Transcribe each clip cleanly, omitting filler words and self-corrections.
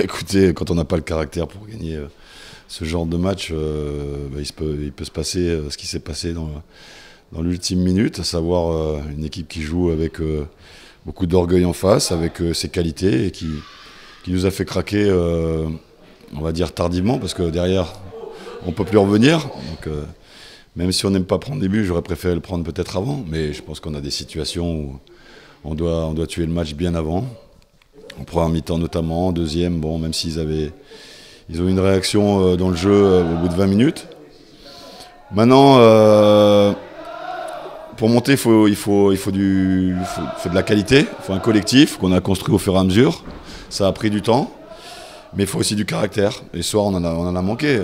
Écoutez, quand on n'a pas le caractère pour gagner ce genre de match, il peut se passer ce qui s'est passé dans l'ultime minute, à savoir une équipe qui joue avec beaucoup d'orgueil en face, avec ses qualités et qui nous a fait craquer, on va dire tardivement, parce que derrière, on ne peut plus revenir. Donc, même si on n'aime pas prendre des buts, j'aurais préféré le prendre peut-être avant, mais je pense qu'on a des situations où on doit tuer le match bien avant. En première mi-temps notamment, en deuxième, bon, même s'ils ont eu une réaction dans le jeu au bout de 20 minutes. Maintenant, pour monter, il faut de la qualité, il faut un collectif qu'on a construit au fur et à mesure. Ça a pris du temps, mais il faut aussi du caractère. Et ce soir, on en a manqué.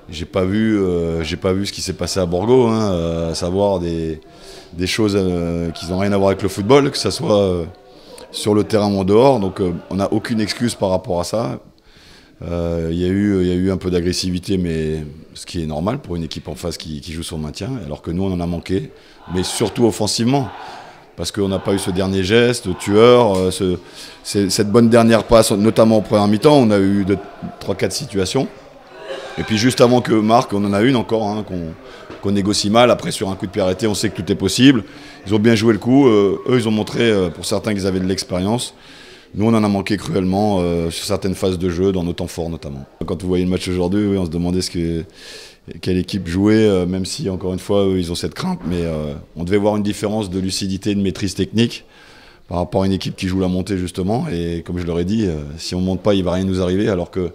J'ai pas vu ce qui s'est passé à Borgo, hein, à savoir des choses qui n'ont rien à voir avec le football, que ce soit sur le terrain ou en dehors. Donc on n'a aucune excuse par rapport à ça. Il y a eu un peu d'agressivité, mais ce qui est normal pour une équipe en face qui joue son maintien, alors que nous on en a manqué, mais surtout offensivement. Parce qu'on n'a pas eu ce dernier geste tueur, cette bonne dernière passe, notamment en première mi-temps, on a eu 3-4 situations. Et puis juste avant que marque, on en a une encore, hein, qu'on négocie mal. Après, sur un coup de pied arrêté, on sait que tout est possible. Ils ont bien joué le coup. Eux, ils ont montré, pour certains, qu'ils avaient de l'expérience. Nous, on en a manqué cruellement sur certaines phases de jeu, dans nos temps forts notamment. Quand vous voyez le match aujourd'hui, oui, on se demandait quelle équipe jouait, même si, encore une fois, eux, ils ont cette crainte. Mais on devait voir une différence de lucidité, de maîtrise technique par rapport à une équipe qui joue la montée, justement. Et comme je leur ai dit, si on ne monte pas, il ne va rien nous arriver. Alors que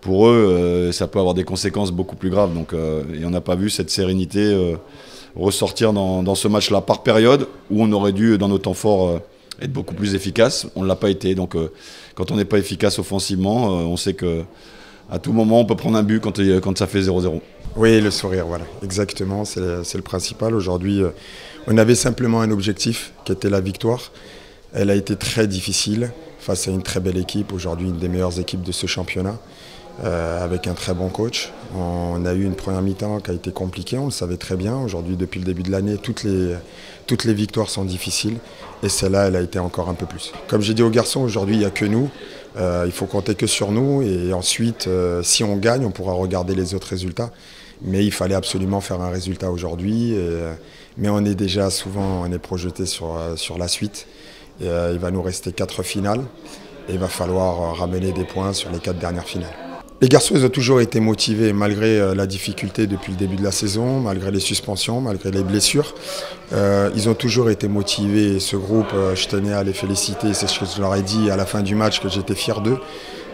pour eux, ça peut avoir des conséquences beaucoup plus graves. Donc, et on n'a pas vu cette sérénité ressortir dans ce match-là par période, où on aurait dû, dans nos temps forts, être beaucoup plus efficace. On ne l'a pas été. Donc, quand on n'est pas efficace offensivement, on sait qu'à tout moment, on peut prendre un but quand ça fait 0-0. Oui, le sourire, voilà. Exactement, c'est le principal. Aujourd'hui, on avait simplement un objectif, qui était la victoire. Elle a été très difficile face à une très belle équipe. Aujourd'hui, une des meilleures équipes de ce championnat. Avec un très bon coach. On a eu une première mi-temps qui a été compliquée, on le savait très bien. Aujourd'hui, depuis le début de l'année, toutes les victoires sont difficiles et celle-là, elle a été encore un peu plus. Comme j'ai dit aux garçons, aujourd'hui, il n'y a que nous. Il faut compter que sur nous et ensuite, si on gagne, on pourra regarder les autres résultats. Mais il fallait absolument faire un résultat aujourd'hui. Mais on est déjà souvent projeté sur la suite. Et, il va nous rester 4 finales et il va falloir ramener des points sur les 4 dernières finales. Les garçons, ils ont toujours été motivés malgré la difficulté depuis le début de la saison, malgré les suspensions, malgré les blessures. Ils ont toujours été motivés et ce groupe, je tenais à les féliciter, c'est ce que je leur ai dit à la fin du match, que j'étais fier d'eux,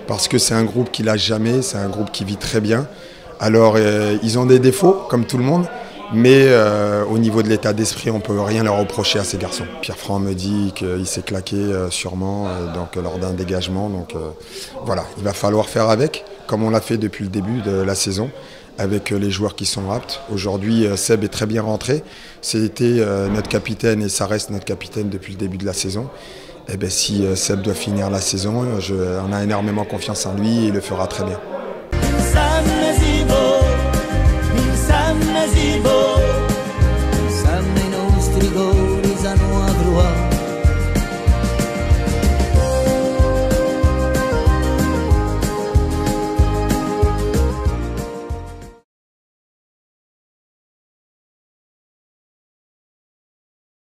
parce que c'est un groupe qui lâche jamais, c'est un groupe qui vit très bien. Alors, ils ont des défauts, comme tout le monde, mais au niveau de l'état d'esprit, on ne peut rien leur reprocher à ces garçons. Pierre-Franc me dit qu'il s'est claqué sûrement lors d'un dégagement. Donc voilà, il va falloir faire avec, comme on l'a fait depuis le début de la saison, avec les joueurs qui sont aptes. Aujourd'hui, Seb est très bien rentré. C'était notre capitaine et ça reste notre capitaine depuis le début de la saison. Et bien, si Seb doit finir la saison, on a énormément confiance en lui et il le fera très bien.